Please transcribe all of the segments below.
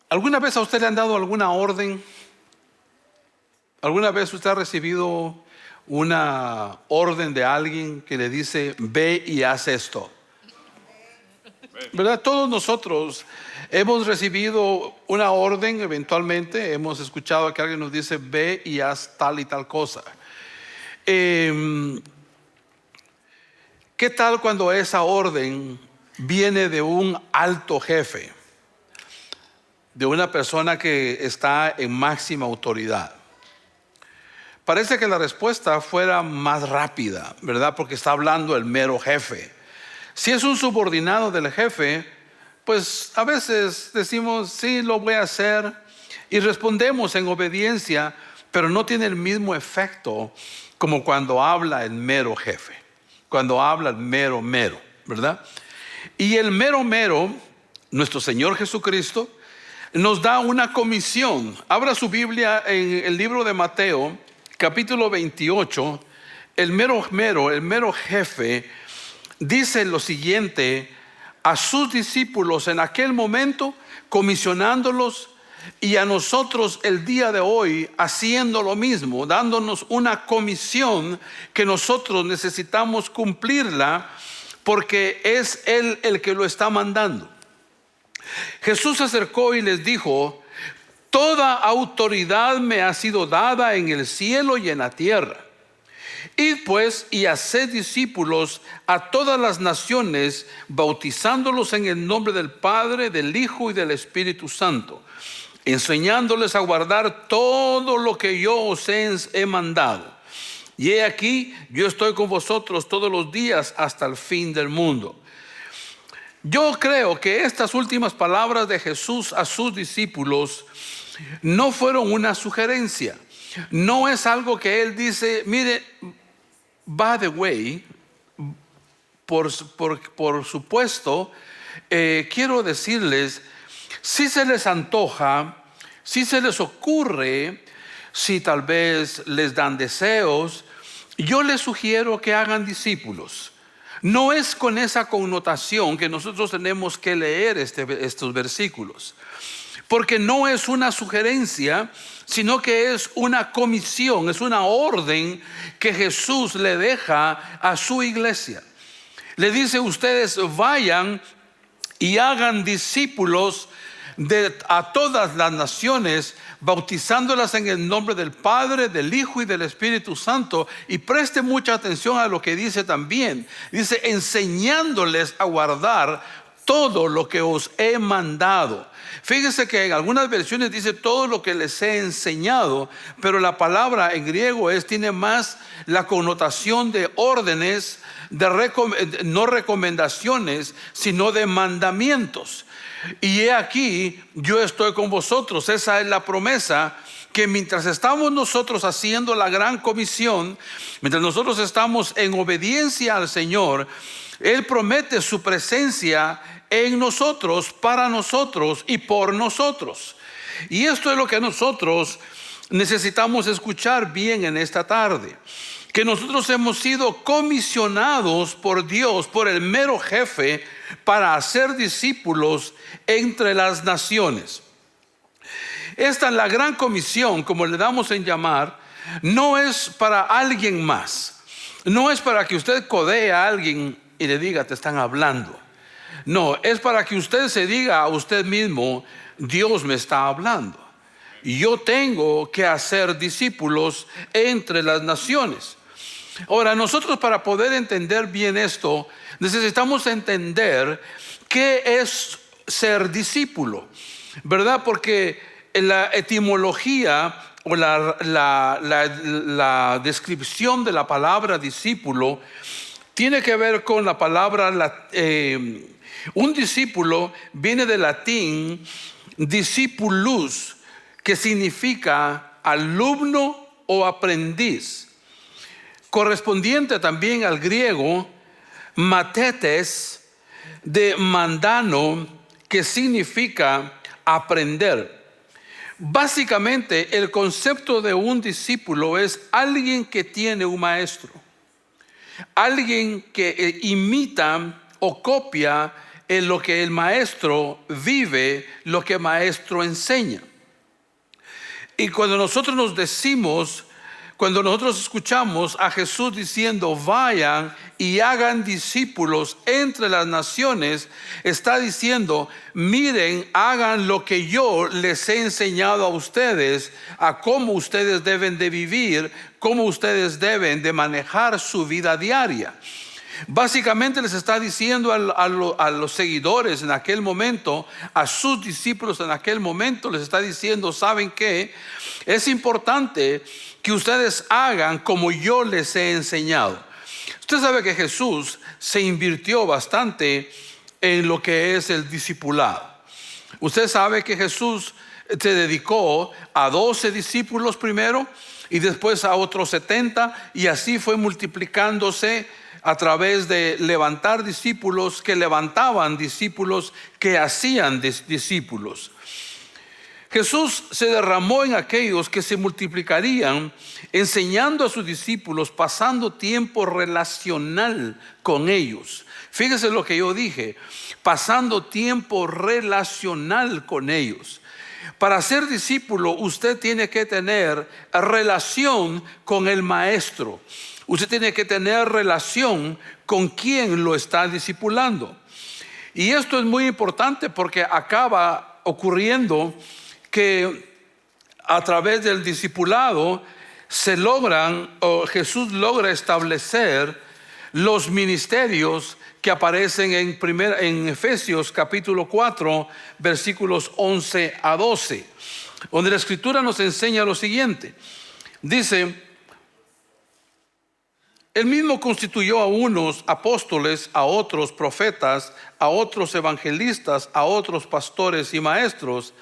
¿Alguna vez a usted le han dado alguna orden? ¿Alguna vez usted ha recibido una orden de alguien que le dice, ve y haz esto? ¿Verdad? Todos nosotros hemos recibido una orden, eventualmente hemos escuchado que alguien nos dice, ve y haz tal y tal cosa. ¿Qué tal cuando esa orden viene de un alto jefe, de una persona que está en máxima autoridad? Parece que la respuesta fuera más rápida, ¿verdad? Porque está hablando el mero jefe. Si es un subordinado del jefe, pues a veces decimos, sí, lo voy a hacer, y respondemos en obediencia, pero no tiene el mismo efecto como cuando habla el mero jefe, cuando habla el mero, ¿verdad? Y el mero, nuestro Señor Jesucristo, nos da una comisión. Abra su Biblia en el libro de Mateo, capítulo 28. El mero jefe dice lo siguiente a sus discípulos en aquel momento, comisionándolos, y a nosotros el día de hoy haciendo lo mismo, dándonos una comisión que nosotros necesitamos cumplirla porque es Él el que lo está mandando. Jesús se acercó y les dijo: toda autoridad me ha sido dada en el cielo y en la tierra. Id pues y haced discípulos a todas las naciones, bautizándolos en el nombre del Padre, del Hijo y del Espíritu Santo, enseñándoles a guardar todo lo que yo os he mandado. Y he aquí, yo estoy con vosotros todos los días hasta el fin del mundo. Yo creo que estas últimas palabras de Jesús a sus discípulos no fueron una sugerencia. No es algo que Él dice, mire, by the way, por supuesto, quiero decirles, si se les antoja, si se les ocurre, si tal vez les dan deseos, yo les sugiero que hagan discípulos. No es con esa connotación que nosotros tenemos que leer estos versículos, porque no es una sugerencia, sino que es una comisión, es una orden que Jesús le deja a su iglesia. Le dice: ustedes vayan y hagan discípulos a todas las naciones, bautizándolas en el nombre del Padre, del Hijo y del Espíritu Santo. Y preste mucha atención a lo que dice también. Dice: enseñándoles a guardar todo lo que os he mandado. Fíjese que en algunas versiones dice todo lo que les he enseñado, pero la palabra en griego tiene más la connotación de órdenes, no recomendaciones, sino de mandamientos. Y he aquí, yo estoy con vosotros. Esa es la promesa, que mientras estamos nosotros haciendo la gran comisión, mientras nosotros estamos en obediencia al Señor, Él promete su presencia en nosotros, para nosotros y por nosotros. Y esto es lo que nosotros necesitamos escuchar bien en esta tarde, que nosotros hemos sido comisionados por Dios, por el mero jefe, para hacer discípulos entre las naciones. Esta es la gran comisión, como le damos en llamar. No es para alguien más, no es para que usted codee a alguien y le diga: te están hablando. No, es para que usted se diga a usted mismo: Dios me está hablando y yo tengo que hacer discípulos entre las naciones. Ahora, nosotros, para poder entender bien esto, necesitamos entender qué es ser discípulo, ¿verdad? Porque la etimología o la descripción de la palabra discípulo tiene que ver con la palabra, un discípulo viene del latín discipulus, que significa alumno o aprendiz, correspondiente también al griego matetes, de mandano, que significa aprender. Básicamente, el concepto de un discípulo es alguien que tiene un maestro, alguien que imita o copia en lo que el maestro vive, lo que el maestro enseña. Y cuando nosotros cuando nosotros escuchamos a Jesús diciendo, vayan y hagan discípulos entre las naciones, está diciendo, miren, hagan lo que yo les he enseñado a ustedes, a cómo ustedes deben de vivir, cómo ustedes deben de manejar su vida diaria. Básicamente les está diciendo a los seguidores en aquel momento, a sus discípulos en aquel momento, les está diciendo, ¿saben qué? Es importante que ustedes hagan como yo les he enseñado. Usted sabe que Jesús se invirtió bastante en lo que es el discipulado. Usted sabe que Jesús se dedicó a 12 discípulos primero y después a otros 70, y así fue multiplicándose a través de levantar discípulos que levantaban discípulos que hacían discípulos. Jesús se derramó en aquellos que se multiplicarían, enseñando a sus discípulos, pasando tiempo relacional con ellos. Fíjese lo que yo dije, pasando tiempo relacional con ellos. Para ser discípulo, usted tiene que tener relación con el maestro. Usted tiene que tener relación con quien lo está discipulando. Y esto es muy importante porque acaba ocurriendo que a través del discipulado Jesús logra establecer los ministerios que aparecen en Efesios capítulo 4, versículos 11 a 12, donde la Escritura nos enseña lo siguiente. Dice, Él mismo constituyó a unos apóstoles, a otros profetas, a otros evangelistas, a otros pastores y maestros,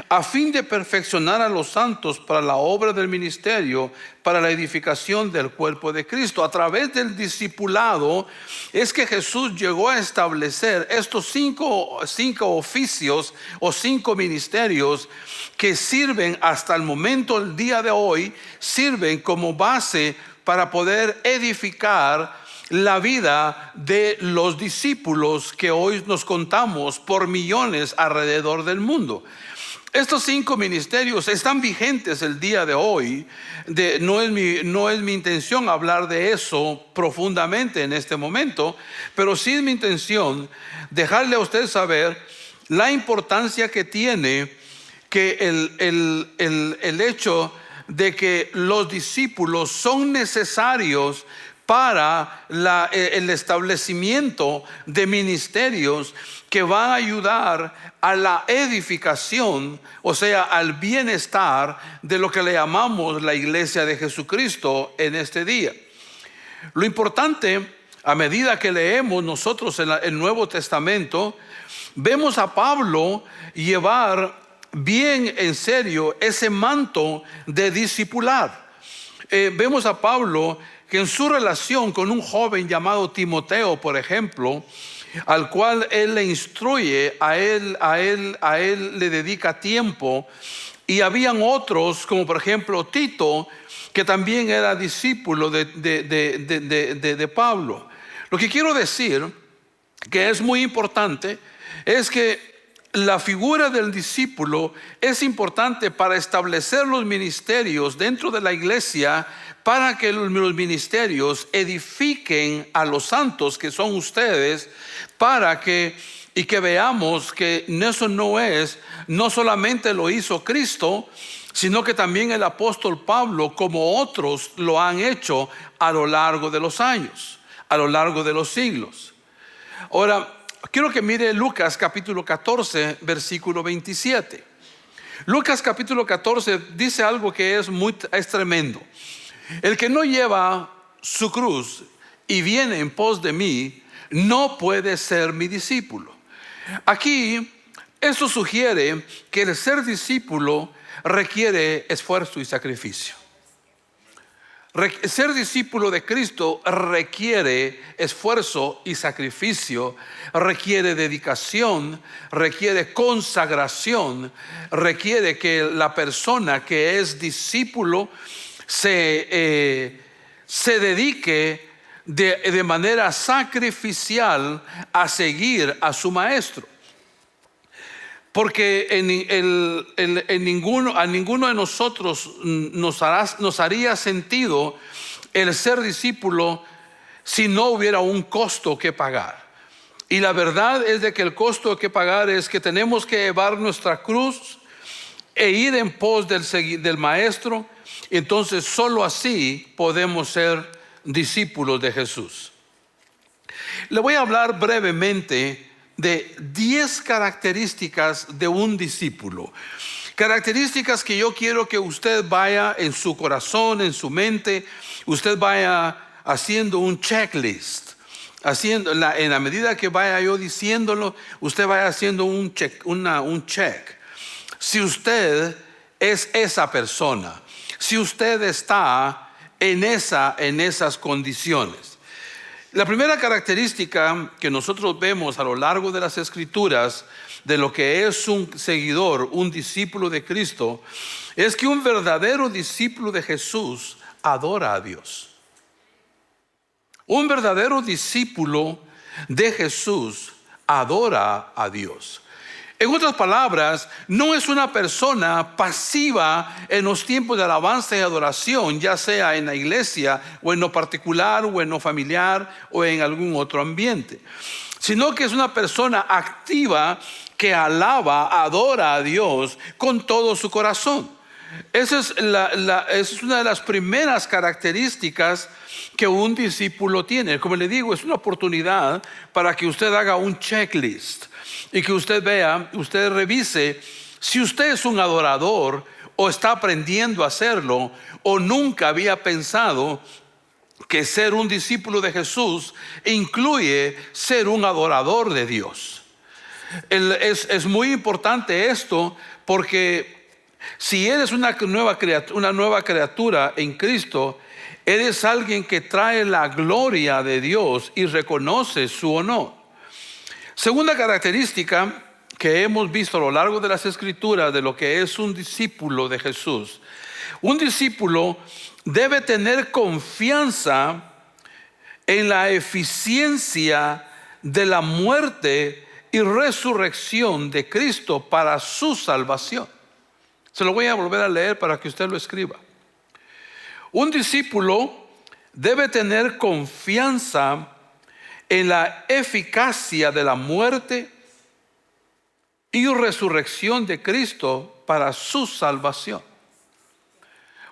a fin de perfeccionar a los santos para la obra del ministerio, para la edificación del cuerpo de Cristo. A través del discipulado es que Jesús llegó a establecer estos cinco oficios o 5 ministerios que sirven hasta el momento, el día de hoy, sirven como base para poder edificar la vida de los discípulos que hoy nos contamos por millones alrededor del mundo. Estos 5 ministerios están vigentes el día de hoy. No es mi intención hablar de eso profundamente en este momento, pero sí es mi intención dejarle a usted saber la importancia que tiene que el hecho de que los discípulos son necesarios para el establecimiento de ministerios que van a ayudar a la edificación, o sea, al bienestar de lo que le llamamos la iglesia de Jesucristo en este día. Lo importante, a medida que leemos nosotros en el Nuevo Testamento, vemos a Pablo llevar bien en serio ese manto de discipular. Vemos a Pablo que en su relación con un joven llamado Timoteo, por ejemplo, al cual él le instruye, a él le dedica tiempo, y habían otros como por ejemplo Tito, que también era discípulo de Pablo. Lo que quiero decir, que es muy importante, es que la figura del discípulo es importante para establecer los ministerios dentro de la iglesia, para que los ministerios edifiquen a los santos que son ustedes, y que veamos que eso no solamente lo hizo Cristo, sino que también el apóstol Pablo, como otros lo han hecho a lo largo de los años, a lo largo de los siglos. Ahora, quiero que mire Lucas capítulo 14, versículo 27. Lucas capítulo 14 dice algo que es tremendo. El que no lleva su cruz y viene en pos de mí, no puede ser mi discípulo. Aquí, eso sugiere que el ser discípulo requiere esfuerzo y sacrificio. Ser discípulo de Cristo requiere esfuerzo y sacrificio, requiere dedicación, requiere consagración, requiere que la persona que es discípulo se dedique de manera sacrificial a seguir a su maestro. Porque a ninguno de nosotros nos haría sentido el ser discípulo si no hubiera un costo que pagar. Y la verdad es de que el costo que pagar es que tenemos que llevar nuestra cruz e ir en pos del maestro. Entonces solo así podemos ser discípulos de Jesús. Le voy a hablar brevemente de 10 características de un discípulo. Características que yo quiero que usted vaya en su corazón, en su mente, usted vaya haciendo un checklist. En la medida que vaya yo diciéndolo, usted vaya haciendo un check. Si usted es esa persona, si usted está en esas condiciones. La primera característica que nosotros vemos a lo largo de las Escrituras de lo que es un seguidor, un discípulo de Cristo, es que un verdadero discípulo de Jesús adora a Dios. Un verdadero discípulo de Jesús adora a Dios. En otras palabras, no es una persona pasiva en los tiempos de alabanza y adoración, ya sea en la iglesia o en lo particular o en lo familiar o en algún otro ambiente, sino que es una persona activa que alaba, adora a Dios con todo su corazón. Esa es una de las primeras características que un discípulo tiene. Como le digo, es una oportunidad para que usted haga un checklist y que usted vea, usted revise si usted es un adorador o está aprendiendo a hacerlo o nunca había pensado que ser un discípulo de Jesús incluye ser un adorador de Dios. Es muy importante esto porque si eres una nueva criatura en Cristo, eres alguien que trae la gloria de Dios y reconoce su honor. Segunda característica que hemos visto a lo largo de las Escrituras de lo que es un discípulo de Jesús. Un discípulo debe tener confianza en la eficiencia de la muerte y resurrección de Cristo para su salvación. Se lo voy a volver a leer para que usted lo escriba. Un discípulo debe tener confianza en la eficacia de la muerte y resurrección de Cristo para su salvación.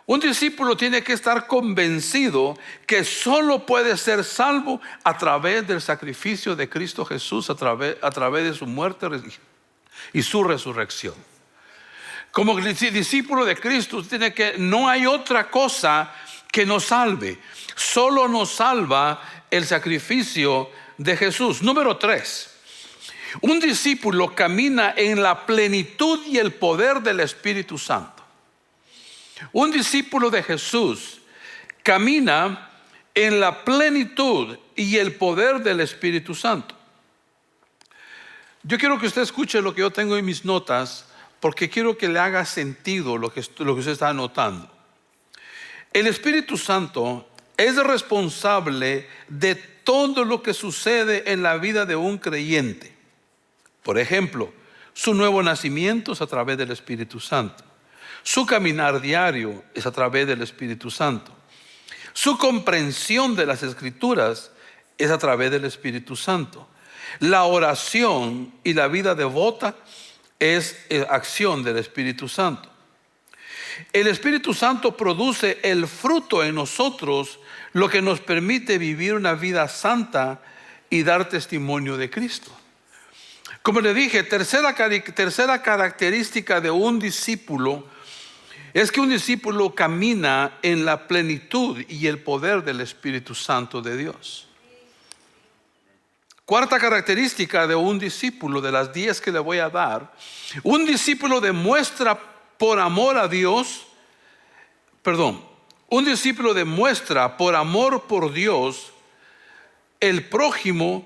Un discípulo tiene que estar convencido que solo puede ser salvo a través del sacrificio de Cristo Jesús, a través de su muerte y su resurrección. Como discípulo de Cristo, no hay otra cosa que nos salve. Solo nos salva el sacrificio de Jesús. Número 3. Un discípulo camina en la plenitud y el poder del Espíritu Santo. Un discípulo de Jesús camina en la plenitud y el poder del Espíritu Santo. Yo quiero que usted escuche lo que yo tengo en mis notas, porque quiero que le haga sentido lo que usted está anotando. El Espíritu Santo es responsable de todo lo que sucede en la vida de un creyente. Por ejemplo, su nuevo nacimiento es a través del Espíritu Santo. Su caminar diario es a través del Espíritu Santo. Su comprensión de las Escrituras es a través del Espíritu Santo. La oración y la vida devota es acción del Espíritu Santo. El Espíritu Santo produce el fruto en nosotros, lo que nos permite vivir una vida santa y dar testimonio de Cristo. Como le dije, tercera característica de un discípulo es que un discípulo camina en la plenitud y el poder del Espíritu Santo de Dios. Cuarta característica de un discípulo, de las 10 que le voy a dar: un discípulo demuestra por amor a Dios, un discípulo demuestra por amor por Dios, el prójimo,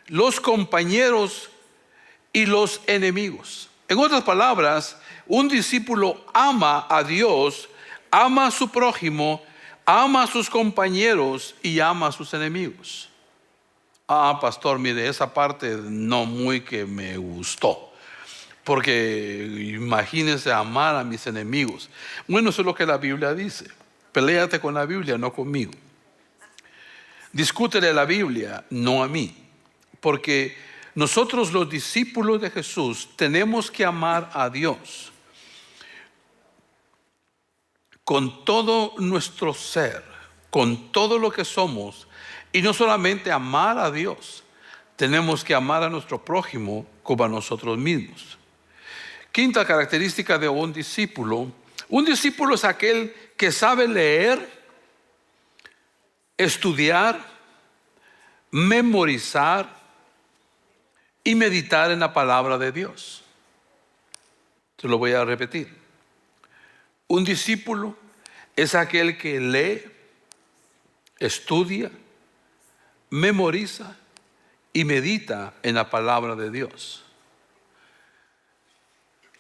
los compañeros y los enemigos. En otras palabras, un discípulo ama a Dios, ama a su prójimo, ama a sus compañeros y ama a sus enemigos. Ah, pastor, mire, esa parte no muy que me gustó. Porque imagínense amar a mis enemigos. Bueno, eso es lo que la Biblia dice. Peléate con la Biblia, no conmigo. Discútele la Biblia, no a mí. Porque nosotros los discípulos de Jesús tenemos que amar a Dios con todo nuestro ser, con todo lo que somos. Y no solamente amar a Dios, tenemos que amar a nuestro prójimo como a nosotros mismos. Quinta característica de un discípulo. Un discípulo es aquel que sabe leer, estudiar, memorizar y meditar en la palabra de Dios. Se lo voy a repetir. Un discípulo es aquel que lee, estudia, memoriza y medita en la palabra de Dios.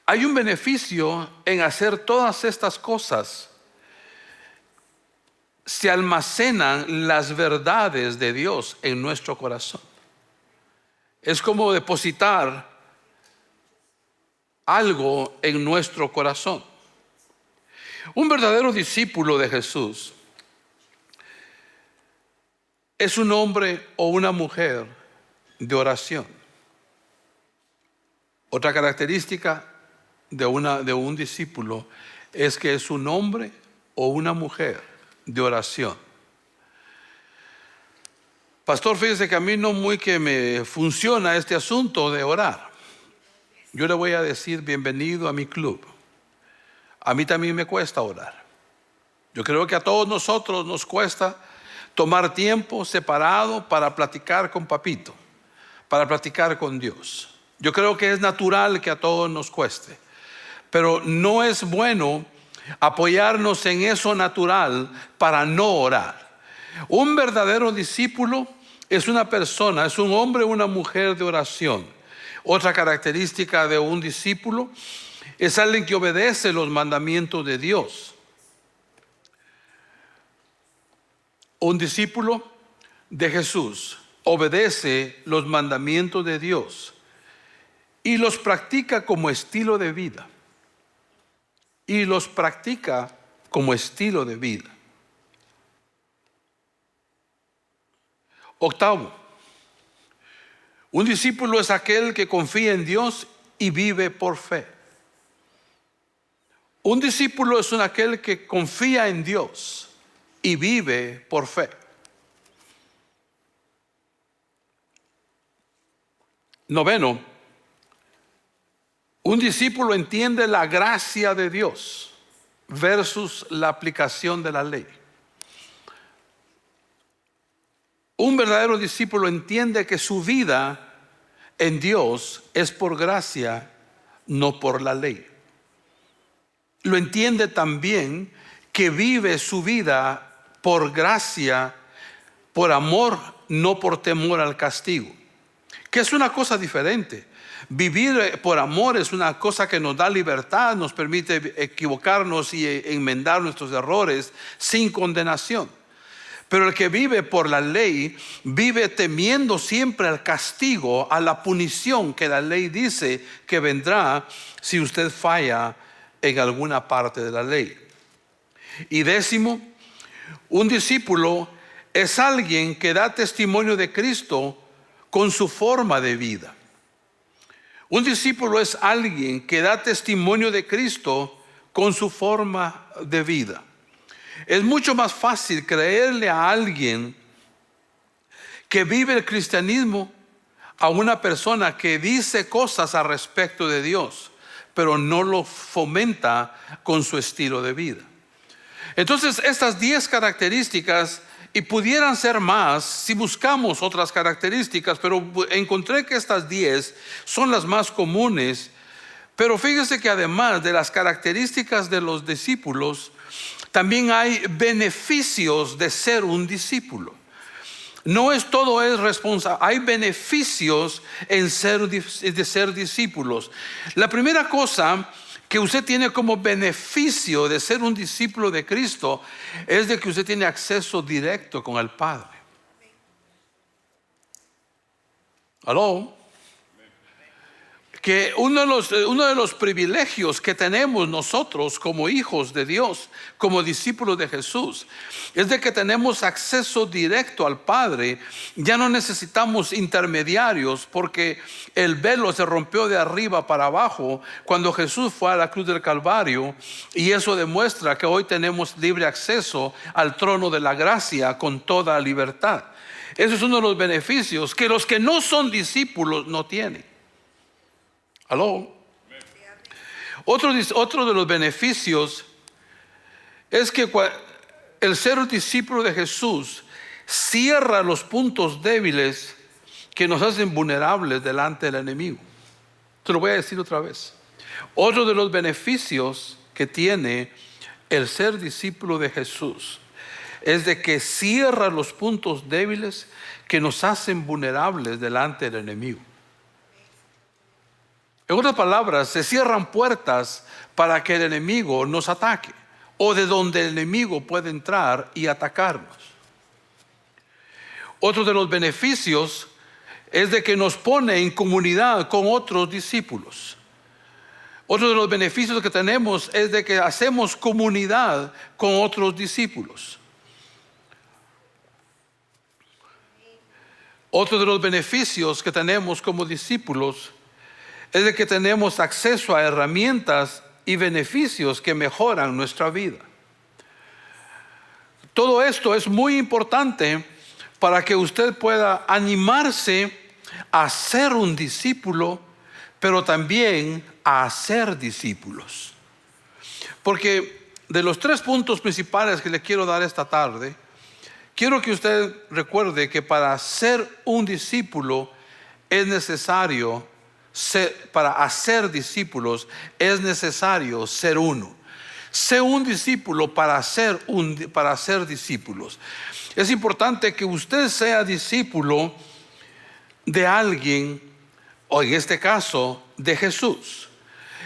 Hay un beneficio en hacer todas estas cosas. Se almacenan las verdades de Dios en nuestro corazón. Es como depositar algo en nuestro corazón. Un verdadero discípulo de Jesús es un hombre o una mujer de oración. Otra característica de un discípulo es que es un hombre o una mujer de oración. Pastor, fíjese que a mí no muy que me funciona este asunto de orar. Yo le voy a decir bienvenido a mi club. A mí también me cuesta orar. Yo creo que a todos nosotros nos cuesta tomar tiempo separado para platicar con papito, para platicar con Dios. Yo creo que es natural que a todos nos cueste. Pero no es bueno apoyarnos en eso natural para no orar. Un verdadero discípulo es una persona, es un hombre o una mujer de oración. Otra característica de un discípulo es alguien que obedece los mandamientos de Dios. Un discípulo de Jesús obedece los mandamientos de Dios y los practica como estilo de vida. Y los practica como estilo de vida. Octavo, un discípulo es aquel que confía en Dios y vive por fe. Un discípulo es aquel que confía en Dios y vive por fe. Noveno, un discípulo entiende la gracia de Dios versus la aplicación de la ley. Un verdadero discípulo entiende que su vida en Dios es por gracia, no por la ley. Lo entiende también que vive su vida por gracia, por amor, no por temor al castigo, que es una cosa diferente. Vivir por amor es una cosa que nos da libertad, nos permite equivocarnos y enmendar nuestros errores sin condenación. Pero el que vive por la ley vive temiendo siempre al castigo, a la punición que la ley dice que vendrá si usted falla en alguna parte de la ley. Y décimo, un discípulo es alguien que da testimonio de Cristo con su forma de vida. Un discípulo es alguien que da testimonio de Cristo con su forma de vida. Es mucho más fácil creerle a alguien que vive el cristianismo a una persona que dice cosas al respecto de Dios, pero no lo fomenta con su estilo de vida. Entonces, estas 10 características, y pudieran ser más si buscamos otras características, pero encontré que estas 10 son las más comunes. Pero fíjese que además de las características de los discípulos, también hay beneficios de ser un discípulo. No es todo es responsable, hay beneficios en de ser discípulos. La primera cosa que usted tiene como beneficio de ser un discípulo de Cristo es de que usted tiene acceso directo con el Padre. ¿Aló? Que uno de los privilegios que tenemos nosotros como hijos de Dios, como discípulos de Jesús, es de que tenemos acceso directo al Padre. Ya no necesitamos intermediarios, porque el velo se rompió de arriba para abajo cuando Jesús fue a la cruz del Calvario, y eso demuestra que hoy tenemos libre acceso al trono de la gracia con toda libertad. Ese es uno de los beneficios que los que no son discípulos no tienen. ¿Aló? Otro de los beneficios es que el ser un discípulo de Jesús cierra los puntos débiles que nos hacen vulnerables delante del enemigo. Te lo voy a decir otra vez. Otro de los beneficios que tiene el ser discípulo de Jesús es de que cierra los puntos débiles que nos hacen vulnerables delante del enemigo. En otras palabras, se cierran puertas para que el enemigo nos ataque, o de donde el enemigo puede entrar y atacarnos. Otro de los beneficios es de que nos pone en comunidad con otros discípulos. Otro de los beneficios que tenemos es de que hacemos comunidad con otros discípulos. Otro de los beneficios que tenemos como discípulos es de que tenemos acceso a herramientas y beneficios que mejoran nuestra vida. Todo esto es muy importante para que usted pueda animarse a ser un discípulo, pero también a hacer discípulos. Porque de los 3 puntos principales que le quiero dar esta tarde, quiero que usted recuerde que para ser un discípulo es necesario para hacer discípulos es necesario ser uno. Sé un discípulo para hacer discípulos. Es importante que usted sea discípulo de alguien, o en este caso de Jesús.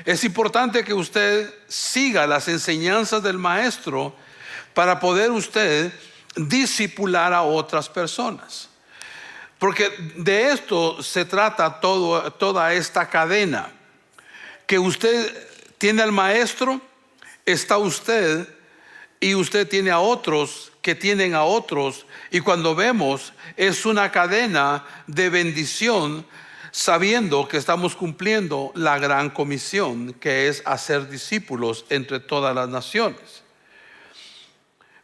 Es importante que usted siga las enseñanzas del Maestro para poder usted discipular a otras personas. Porque de esto se trata toda esta cadena. Que usted tiene al Maestro, está usted, y usted tiene a otros que tienen a otros. Y cuando vemos, es una cadena de bendición, sabiendo que estamos cumpliendo la gran comisión, que es hacer discípulos entre todas las naciones.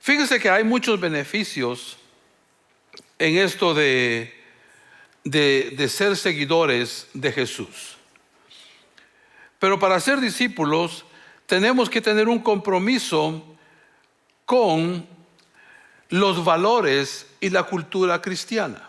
Fíjese que hay muchos beneficios en esto de ser seguidores de Jesús. Pero para ser discípulos tenemos que tener un compromiso con los valores y la cultura cristiana.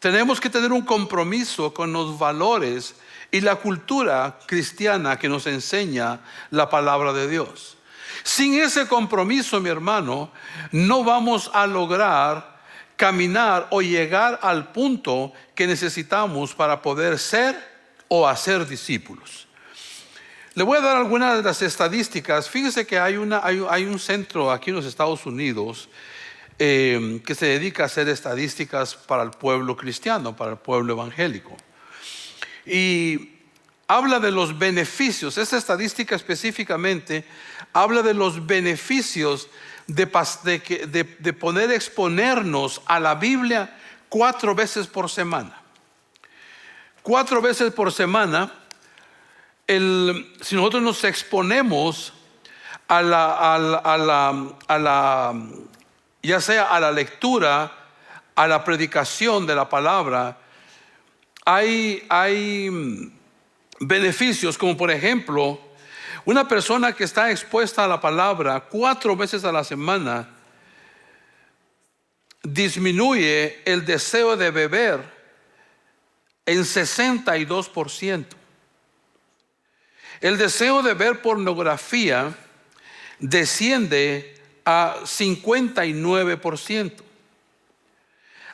Tenemos que tener un compromiso con los valores y la cultura cristiana que nos enseña la palabra de Dios. Sin ese compromiso, mi hermano, no vamos a lograr caminar o llegar al punto que necesitamos para poder ser o hacer discípulos. Le voy a dar algunas de las estadísticas. Fíjese que hay un centro aquí en los Estados Unidos que se dedica a hacer estadísticas para el pueblo cristiano, para el pueblo evangélico. Y habla de los beneficios. Esta estadística específicamente habla de los beneficios de poder exponernos a la Biblia 4 veces por semana. 4 veces por semana, si nosotros nos exponemos ya sea a la lectura, a la predicación de la palabra, hay beneficios, como por ejemplo, una persona que está expuesta a la palabra 4 veces a la semana disminuye el deseo de beber en 62%. El deseo de ver pornografía desciende a 59%.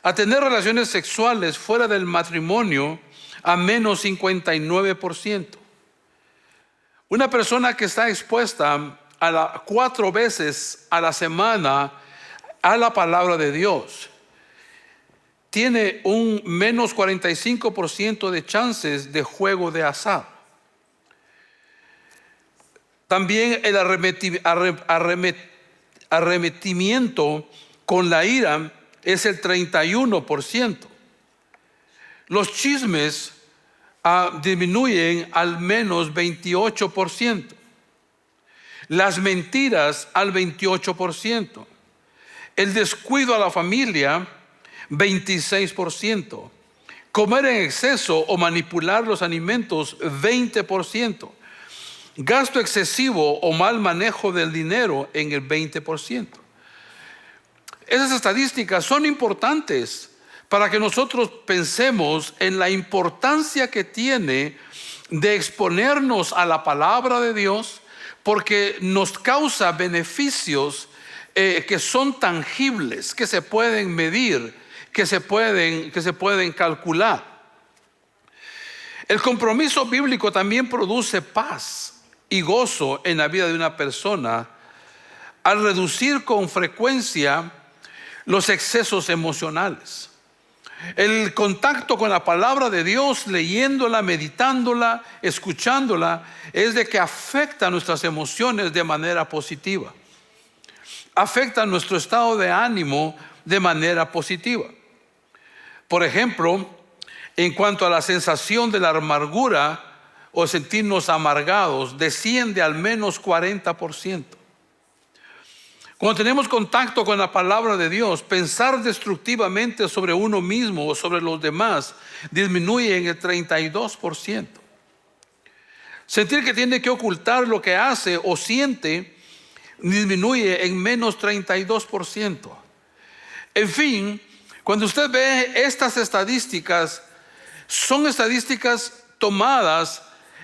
A tener relaciones sexuales fuera del matrimonio a menos 59%. Una persona que está expuesta 4 veces a la semana a la palabra de Dios tiene un menos 45% de chances de juego de azar. También el arremetimiento con la ira es el 31%. Los chismes disminuyen al menos 28%. Las mentiras al 28%. El descuido a la familia, 26%. Comer en exceso o manipular los alimentos, 20%. Gasto excesivo o mal manejo del dinero en el 20%. Esas estadísticas son importantes para que nosotros pensemos en la importancia que tiene de exponernos a la palabra de Dios, porque nos causa beneficios que son tangibles, que se pueden medir, que se pueden calcular. El compromiso bíblico también produce paz y gozo en la vida de una persona al reducir con frecuencia los excesos emocionales. El contacto con la palabra de Dios, leyéndola, meditándola, escuchándola, es de que afecta nuestras emociones de manera positiva. Afecta nuestro estado de ánimo de manera positiva. Por ejemplo, en cuanto a la sensación de la amargura o sentirnos amargados, desciende al menos 40%. Cuando tenemos contacto con la palabra de Dios, pensar destructivamente sobre uno mismo o sobre los demás disminuye en el 32%. Sentir que tiene que ocultar lo que hace o siente disminuye en menos 32%. En fin, cuando usted ve estas estadísticas, son estadísticas tomadas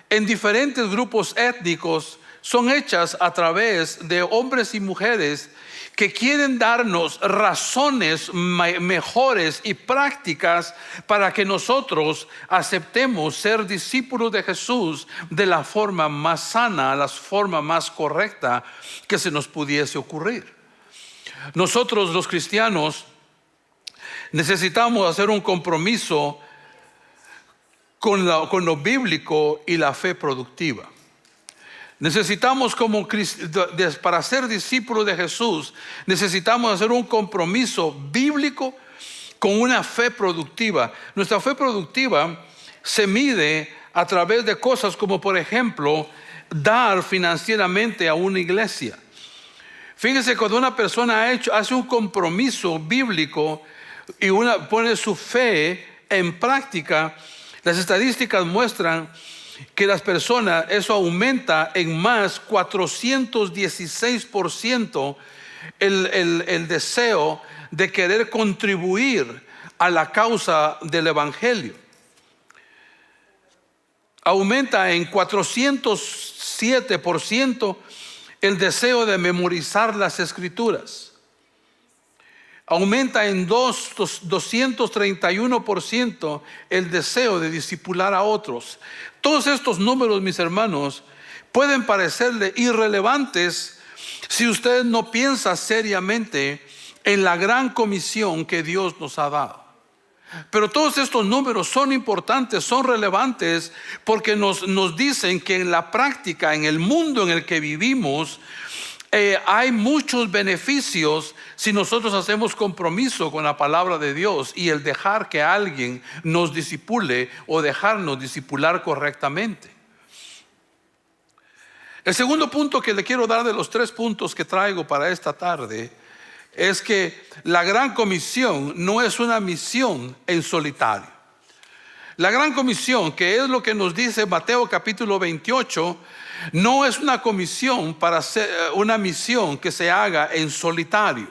en diferentes grupos étnicos, son hechas a través de hombres y mujeres que quieren darnos razones mejores y prácticas para que nosotros aceptemos ser discípulos de Jesús de la forma más sana, la forma más correcta que se nos pudiese ocurrir. Nosotros los cristianos necesitamos hacer un compromiso con lo bíblico y la fe productiva. Necesitamos, para ser discípulos de Jesús, necesitamos hacer un compromiso bíblico con una fe productiva. Nuestra fe productiva se mide a través de cosas como, por ejemplo, dar financieramente a una iglesia. Fíjense, cuando una persona hace un compromiso bíblico y pone su fe en práctica, las estadísticas muestran que las personas, eso aumenta en más 416% el deseo de querer contribuir a la causa del evangelio. Aumenta en 407% el deseo de memorizar las escrituras. Aumenta en 231% el deseo de discipular a otros. Todos estos números, mis hermanos, pueden parecerle irrelevantes si usted no piensa seriamente en la gran comisión que Dios nos ha dado. Pero todos estos números son importantes, son relevantes, porque nos dicen que en la práctica, en el mundo en el que vivimos, hay muchos beneficios si nosotros hacemos compromiso con la palabra de Dios y el dejar que alguien nos discipule o dejarnos discipular correctamente. El segundo punto que le quiero dar de los 3 puntos que traigo para esta tarde es que la gran comisión no es una misión en solitario. La gran comisión, que es lo que nos dice Mateo capítulo 28, no es una comisión para hacer una misión que se haga en solitario.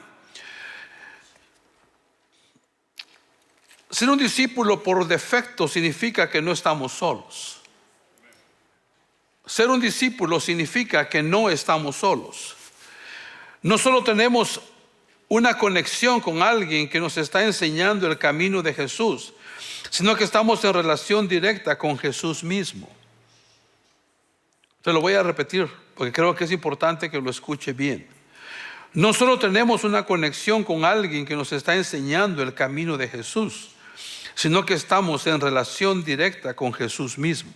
Ser un discípulo por defecto significa que no estamos solos. Ser un discípulo significa que no estamos solos. No solo tenemos una conexión con alguien que nos está enseñando el camino de Jesús, sino que estamos en relación directa con Jesús mismo. Te lo voy a repetir porque creo que es importante que lo escuche bien. No solo tenemos una conexión con alguien que nos está enseñando el camino de Jesús, sino que estamos en relación directa con Jesús mismo.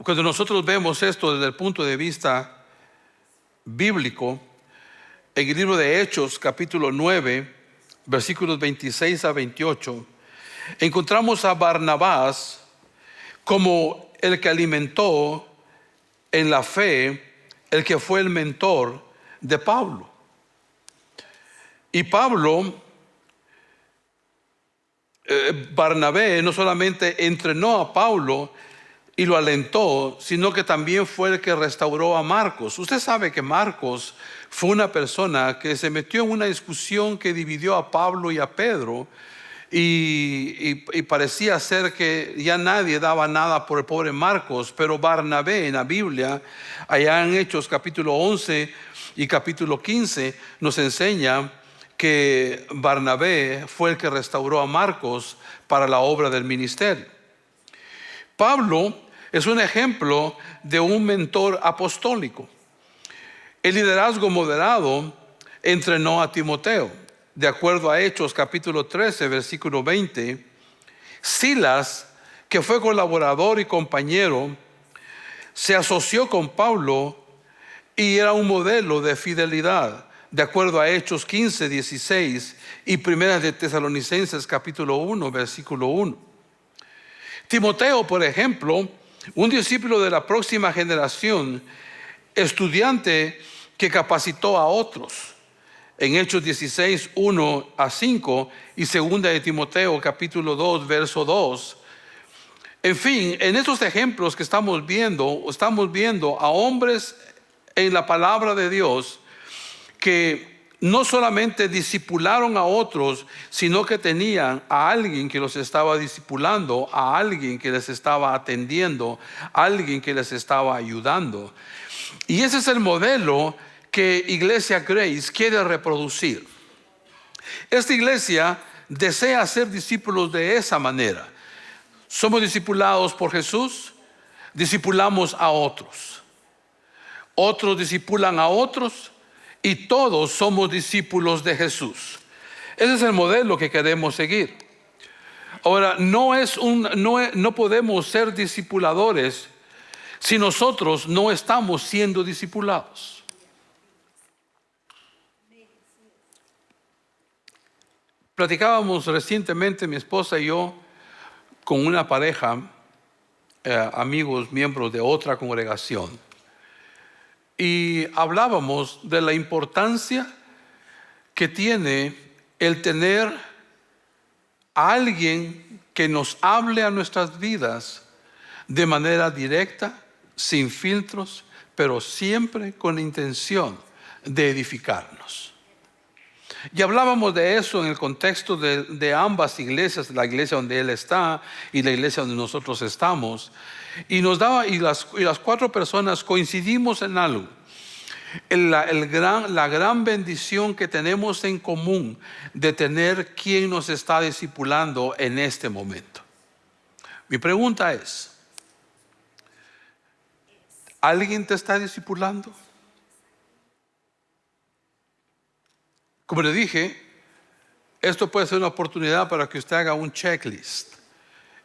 Cuando nosotros vemos esto desde el punto de vista bíblico, en el libro de Hechos, capítulo 9, versículos 26 a 28, encontramos a Barnabás como el que alimentó en la fe, el que fue el mentor de Pablo. Y Barnabé no solamente entrenó a Pablo y lo alentó, sino que también fue el que restauró a Marcos. Usted sabe que Marcos fue una persona que se metió en una discusión que dividió a Pablo y a Pedro, y parecía ser que ya nadie daba nada por el pobre Marcos. Pero Barnabé en la Biblia, allá en Hechos capítulo 11 y capítulo 15, nos enseña que Barnabé fue el que restauró a Marcos para la obra del ministerio. Pablo es un ejemplo de un mentor apostólico. El liderazgo moderado entrenó a Timoteo. De acuerdo a Hechos capítulo 13, versículo 20, Silas, que fue colaborador y compañero, se asoció con Pablo y era un modelo de fidelidad. De acuerdo a Hechos 15, 16 y Primera de Tesalonicenses capítulo 1, versículo 1. Timoteo, por ejemplo, un discípulo de la próxima generación, estudiante que capacitó a otros. En Hechos 16, 1 a 5 y Segunda de Timoteo capítulo 2, verso 2. En fin, en estos ejemplos que estamos viendo a hombres en la palabra de Dios que no solamente discipularon a otros, sino que tenían a alguien que los estaba discipulando, a alguien que les estaba atendiendo, a alguien que les estaba ayudando. Y ese es el modelo que Iglesia Grace quiere reproducir. Esta iglesia desea ser discípulos de esa manera. Somos discipulados por Jesús, discipulamos a otros. Otros discipulan a otros y todos somos discípulos de Jesús. Ese es el modelo que queremos seguir. Ahora, no podemos ser discipuladores si nosotros no estamos siendo discipulados. Platicábamos recientemente mi esposa y yo con una pareja, amigos, miembros de otra congregación, y hablábamos de la importancia que tiene el tener a alguien que nos hable a nuestras vidas de manera directa, sin filtros, pero siempre con la intención de edificarnos. Y hablábamos de eso en el contexto de ambas iglesias, la iglesia donde él está y la iglesia donde nosotros estamos. Y las cuatro personas coincidimos en algo. La gran bendición que tenemos en común de tener quien nos está discipulando en este momento. Mi pregunta es, ¿alguien te está discipulando? Como le dije, esto puede ser una oportunidad para que usted haga un checklist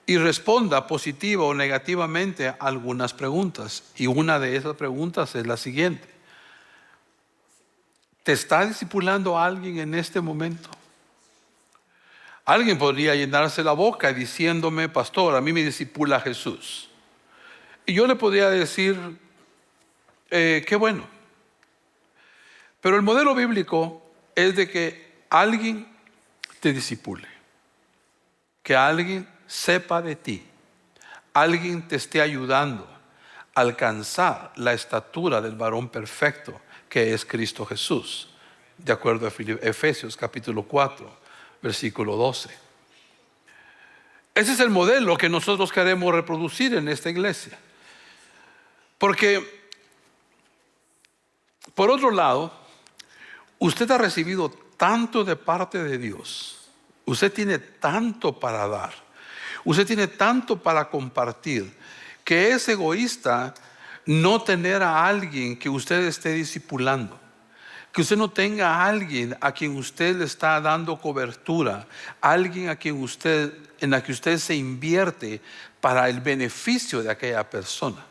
y responda positiva o negativamente a algunas preguntas. Y una de esas preguntas es la siguiente: ¿te está discipulando a alguien en este momento? Alguien podría llenarse la boca diciéndome, pastor, a mí me discipula Jesús. Y yo le podría decir, qué bueno. Pero el modelo bíblico es de que alguien te discipule, que alguien sepa de ti, alguien te esté ayudando a alcanzar la estatura del varón perfecto que es Cristo Jesús, de acuerdo a Efesios capítulo 4, versículo 12. Ese es el modelo que nosotros queremos reproducir en esta iglesia. Porque, por otro lado, usted ha recibido tanto de parte de Dios. Usted tiene tanto para dar. Usted tiene tanto para compartir que es egoísta no tener a alguien que usted esté discipulando. Que usted no tenga a alguien a quien usted le está dando cobertura, alguien en la que usted se invierte para el beneficio de aquella persona.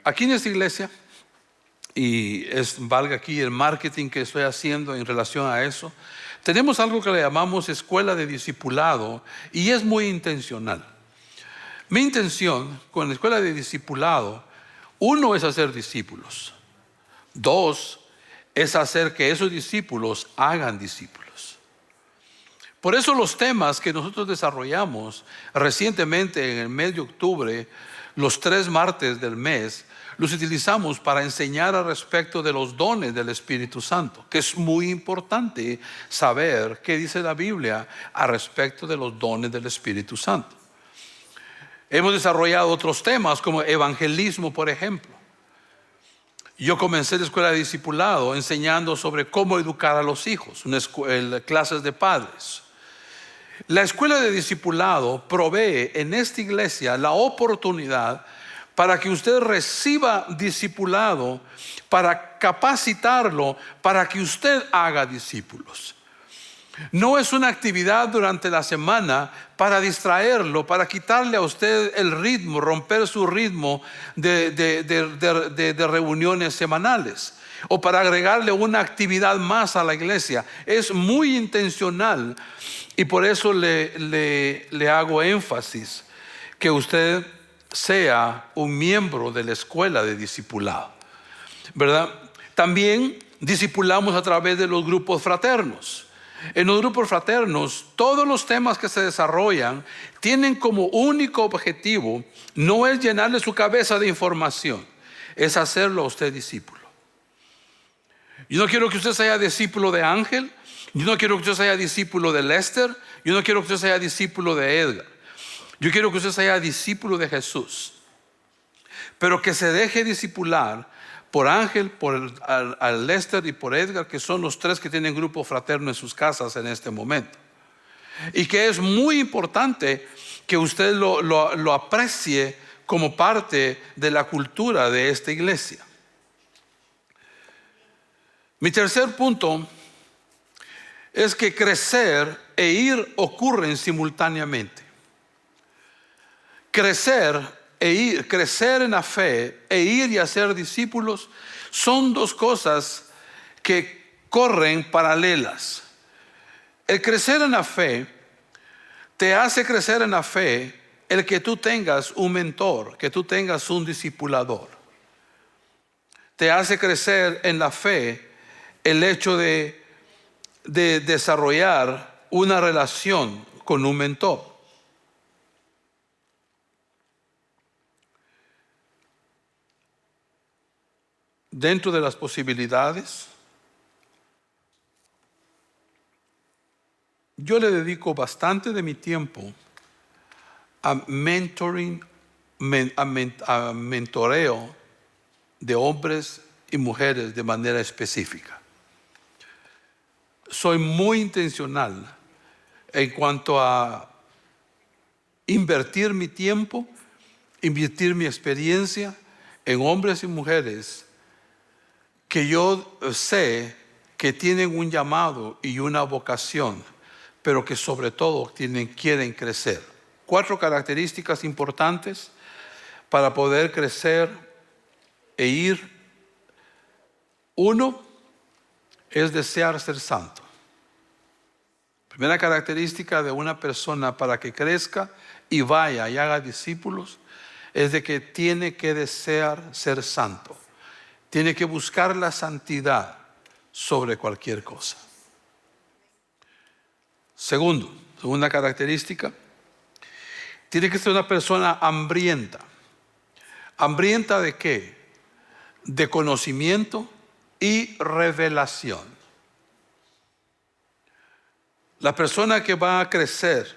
Aquí en esta iglesia, y valga aquí el marketing que estoy haciendo en relación a eso, tenemos algo que le llamamos escuela de discipulado y es muy intencional. Mi intención con la escuela de discipulado, uno, es hacer discípulos. Dos, es hacer que esos discípulos hagan discípulos. Por eso los temas que nosotros desarrollamos recientemente en el mes de octubre, los 3 martes del mes, los utilizamos para enseñar al respecto de los dones del Espíritu Santo, que es muy importante saber qué dice la Biblia al respecto de los dones del Espíritu Santo. Hemos desarrollado otros temas como evangelismo, por ejemplo. Yo comencé la escuela de discipulado enseñando sobre cómo educar a los hijos, clases de padres. La escuela de discipulado provee en esta iglesia la oportunidad para que usted reciba discipulado, para capacitarlo, para que usted haga discípulos. No es una actividad durante la semana para distraerlo, para quitarle a usted el ritmo, romper su ritmo de reuniones semanales, o para agregarle una actividad más a la iglesia. Es muy intencional y por eso le hago énfasis que usted sea un miembro de la escuela de discipulado, ¿verdad? También discipulamos a través de los grupos fraternos. En los grupos fraternos, todos los temas que se desarrollan tienen como único objetivo, no es llenarle su cabeza de información, es hacerlo a usted discípulo. Yo no quiero que usted sea discípulo de Ángel, yo no quiero que usted sea discípulo de Lester, yo no quiero que usted sea discípulo de Edgar. Yo quiero que usted sea discípulo de Jesús, pero que se deje discipular por Ángel, por al Lester y por Edgar, que son los 3 que tienen grupo fraterno en sus casas en este momento. Y que es muy importante que usted lo aprecie como parte de la cultura de esta iglesia. Mi tercer punto es que crecer e ir ocurren simultáneamente. Crecer en la fe e ir y hacer discípulos son 2 cosas que corren paralelas. El crecer en la fe te hace crecer en la fe el que tú tengas un mentor, que tú tengas un discipulador. Te hace crecer en la fe el hecho de desarrollar una relación con un mentor. Dentro de las posibilidades, yo le dedico bastante de mi tiempo a mentoring, a mentoreo de hombres y mujeres de manera específica. Soy muy intencional en cuanto a invertir mi tiempo, invertir mi experiencia en hombres y mujeres que yo sé que tienen un llamado y una vocación, pero que sobre todo quieren crecer. 4 características importantes para poder crecer e ir. 1 es desear ser santo. Primera característica de una persona para que crezca y vaya y haga discípulos es de que tiene que desear ser santo. Tiene que buscar la santidad sobre cualquier cosa. Segunda característica, tiene que ser una persona hambrienta. ¿Hambrienta de qué? De conocimiento y revelación. La persona que va a crecer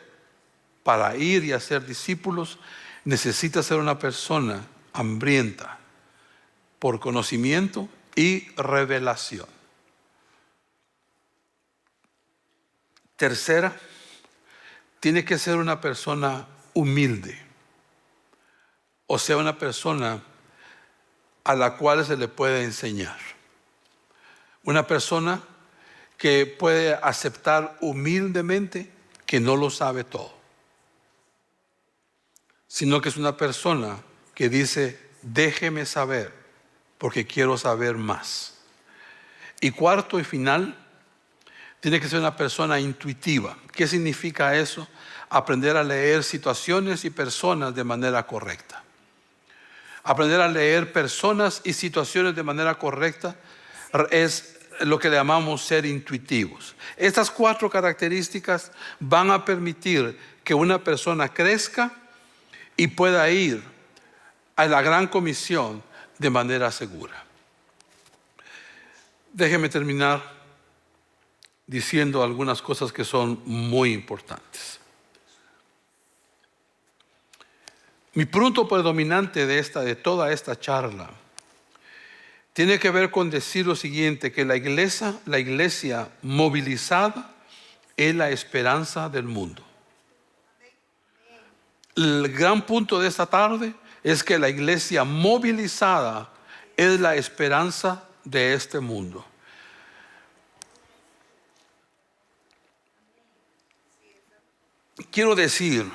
para ir y hacer discípulos necesita ser una persona hambrienta por conocimiento y revelación. Tercera, tiene que ser una persona humilde, o sea, una persona a la cual se le puede enseñar. Una persona que puede aceptar humildemente que no lo sabe todo, sino que es una persona que dice, déjeme saber, porque quiero saber más. Y cuarto y final, tiene que ser una persona intuitiva. ¿Qué significa eso? Aprender a leer situaciones y personas de manera correcta. Aprender a leer personas y situaciones de manera correcta es lo que le llamamos ser intuitivos. Estas 4 características van a permitir que una persona crezca y pueda ir a la gran comisión de manera segura. Déjeme terminar diciendo algunas cosas que son muy importantes. Mi punto predominante de toda esta charla tiene que ver con decir lo siguiente, que la iglesia movilizada es la esperanza del mundo. El gran punto de esta tarde es que la iglesia movilizada es la esperanza de este mundo. Quiero decir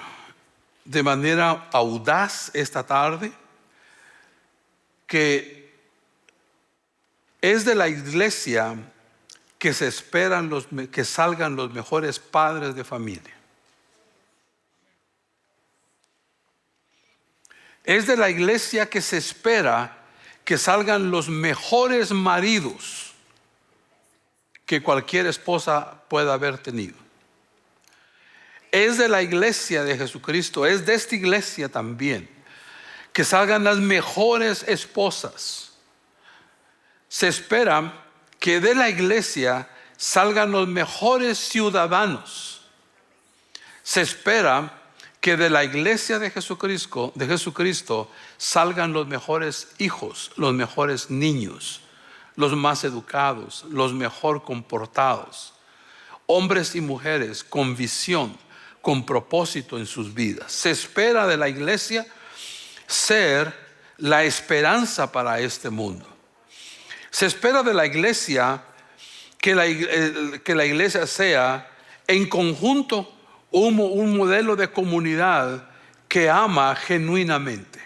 de manera audaz esta tarde que es de la iglesia que se esperan que salgan los mejores padres de familia. Es de la iglesia que se espera que salgan los mejores maridos que cualquier esposa pueda haber tenido. Es de la iglesia de Jesucristo, es de esta iglesia también, que salgan las mejores esposas. Se espera que de la iglesia salgan los mejores ciudadanos. Se espera que de la iglesia de Jesucristo salgan los mejores hijos, los mejores niños, los más educados, los mejor comportados, hombres y mujeres con visión, con propósito en sus vidas. Se espera de la iglesia ser la esperanza para este mundo. Se espera de la iglesia que la iglesia sea en conjunto un modelo de comunidad que ama genuinamente.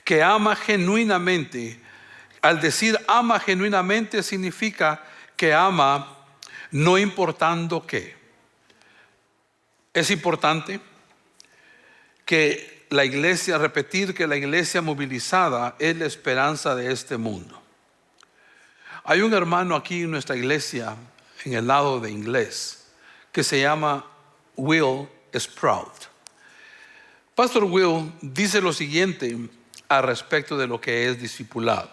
Que ama genuinamente. Al decir ama genuinamente significa que ama no importando qué. Es importante que la iglesia, repetir que la iglesia movilizada es la esperanza de este mundo. Hay un hermano aquí en nuestra iglesia, en el lado de inglés, que se llama Will Sprout. Pastor Will dice lo siguiente al respecto de lo que es discipulado.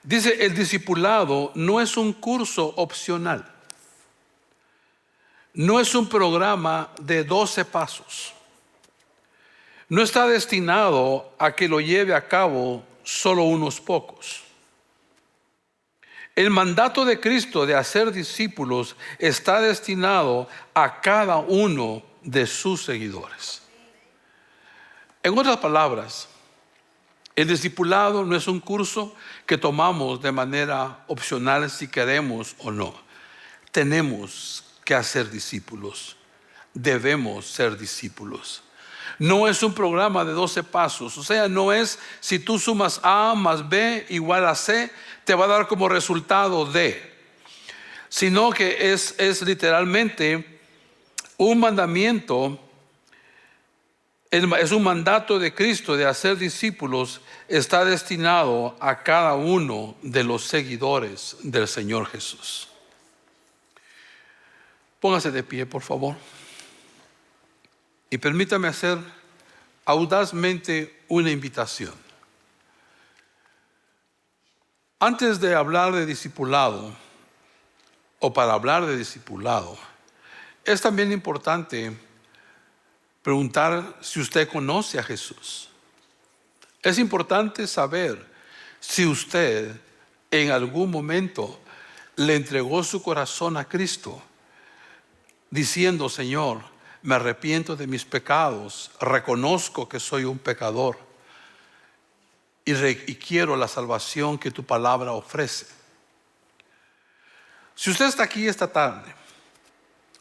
Dice, el discipulado no es un curso opcional. No es un programa de 12 pasos. No está destinado a que lo lleve a cabo solo unos pocos. El mandato de Cristo de hacer discípulos está destinado a cada uno de sus seguidores. En otras palabras, el discipulado no es un curso que tomamos de manera opcional si queremos o no. Tenemos que hacer discípulos. Debemos ser discípulos. No es un programa de 12 pasos. O sea, no es si tú sumas A más B igual a C, te va a dar como resultado D. Sino que es literalmente un mandamiento, es un mandato de Cristo de hacer discípulos. Está destinado a cada uno de los seguidores del Señor Jesús. Póngase de pie, por favor. Y permítame hacer audazmente una invitación. Antes de hablar de discipulado, o para hablar de discipulado, es también importante preguntar si usted conoce a Jesús. Es importante saber si usted en algún momento le entregó su corazón a Cristo diciendo: Señor, me arrepiento de mis pecados, reconozco que soy un pecador y quiero la salvación que tu palabra ofrece. Si usted está aquí esta tarde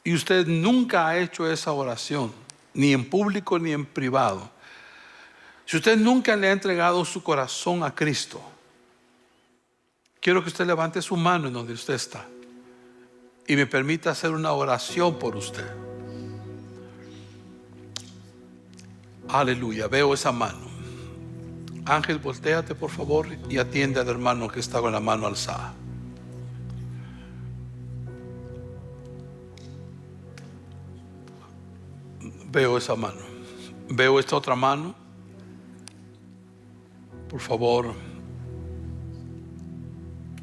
y usted nunca ha hecho esa oración, ni en público ni en privado, si usted nunca le ha entregado su corazón a Cristo, quiero que usted levante su mano en donde usted está y me permita hacer una oración por usted. Aleluya, veo esa mano. Ángel, voltéate por favor y atiende al hermano que está con la mano alzada. Veo esa mano. Veo esta otra mano. Por favor,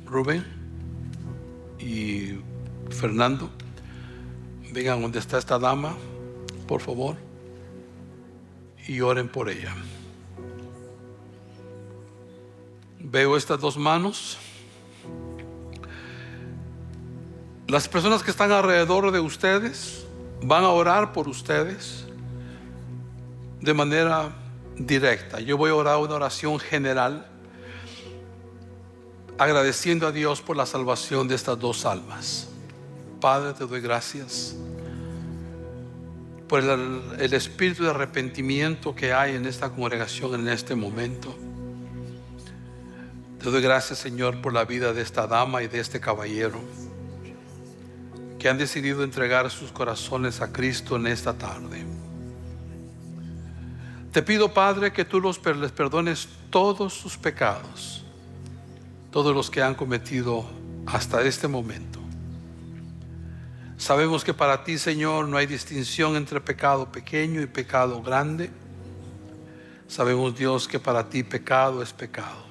Rubén y Fernando, vengan donde está esta dama, por favor, y oren por ella. Veo estas dos manos. Las personas que están alrededor de ustedes van a orar por ustedes de manera directa. Yo voy a orar una oración general, agradeciendo a Dios por la salvación de estas dos almas. Padre, te doy gracias por el espíritu de arrepentimiento que hay en esta congregación en este momento. Te doy gracias, Señor, por la vida de esta dama y de este caballero que han decidido entregar sus corazones a Cristo en esta tarde. Te pido, Padre, que tú les perdones todos sus pecados, todos los que han cometido hasta este momento. Sabemos que para ti, Señor, no hay distinción entre pecado pequeño y pecado grande. Sabemos, Dios, que para ti pecado es pecado.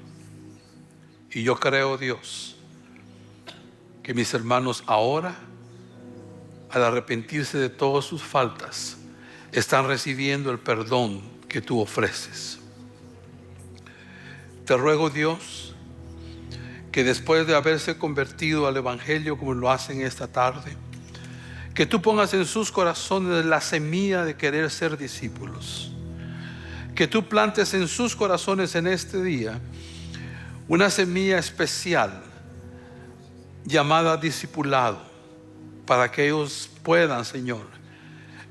Y yo creo, Dios, que mis hermanos ahora, al arrepentirse de todas sus faltas, están recibiendo el perdón que tú ofreces. Te ruego, Dios, que después de haberse convertido al Evangelio como lo hacen esta tarde, que tú pongas en sus corazones la semilla de querer ser discípulos. Que tú plantes en sus corazones en este día una semilla especial llamada discipulado, para que ellos puedan, Señor,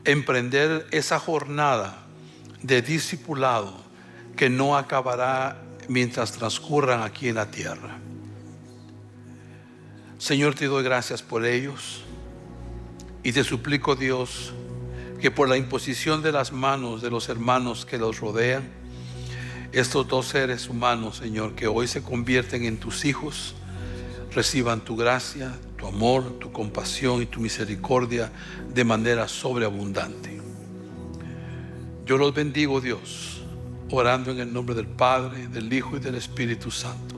emprender esa jornada de discipulado que no acabará mientras transcurran aquí en la tierra. Señor, te doy gracias por ellos y te suplico, Dios, que por la imposición de las manos de los hermanos que los rodean, estos dos seres humanos, Señor, que hoy se convierten en tus hijos, reciban tu gracia, tu amor, tu compasión y tu misericordia de manera sobreabundante. Yo los bendigo, Dios, orando en el nombre del Padre, del Hijo y del Espíritu Santo.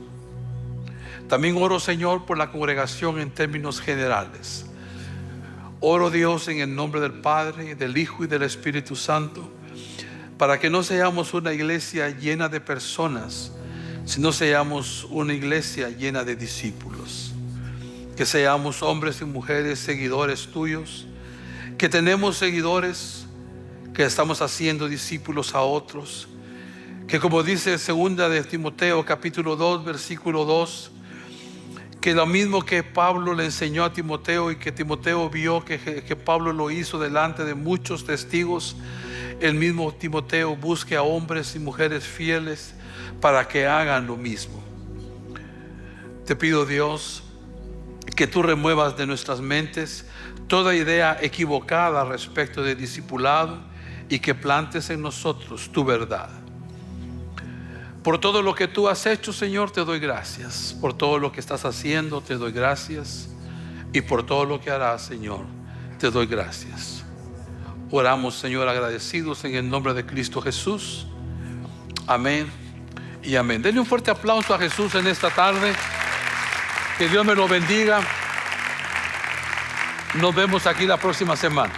También oro, Señor, por la congregación en términos generales. Oro, Dios, en el nombre del Padre, del Hijo y del Espíritu Santo, para que no seamos una iglesia llena de personas, sino seamos una iglesia llena de discípulos. Que seamos hombres y mujeres seguidores tuyos, que tenemos seguidores, que estamos haciendo discípulos a otros, que como dice 2 de Timoteo capítulo 2 versículo 2, que lo mismo que Pablo le enseñó a Timoteo y que Timoteo vio que Pablo lo hizo delante de muchos testigos, el mismo Timoteo busque a hombres y mujeres fieles para que hagan lo mismo. Te pido, Dios, que tú remuevas de nuestras mentes toda idea equivocada respecto de discipulado y que plantes en nosotros tu verdad. Por todo lo que tú has hecho, Señor, te doy gracias. Por todo lo que estás haciendo, te doy gracias. Y por todo lo que harás, Señor, te doy gracias. Oramos, Señor, agradecidos en el nombre de Cristo Jesús. Amén y amén. Denle un fuerte aplauso a Jesús en esta tarde. Que Dios me lo bendiga. Nos vemos aquí la próxima semana.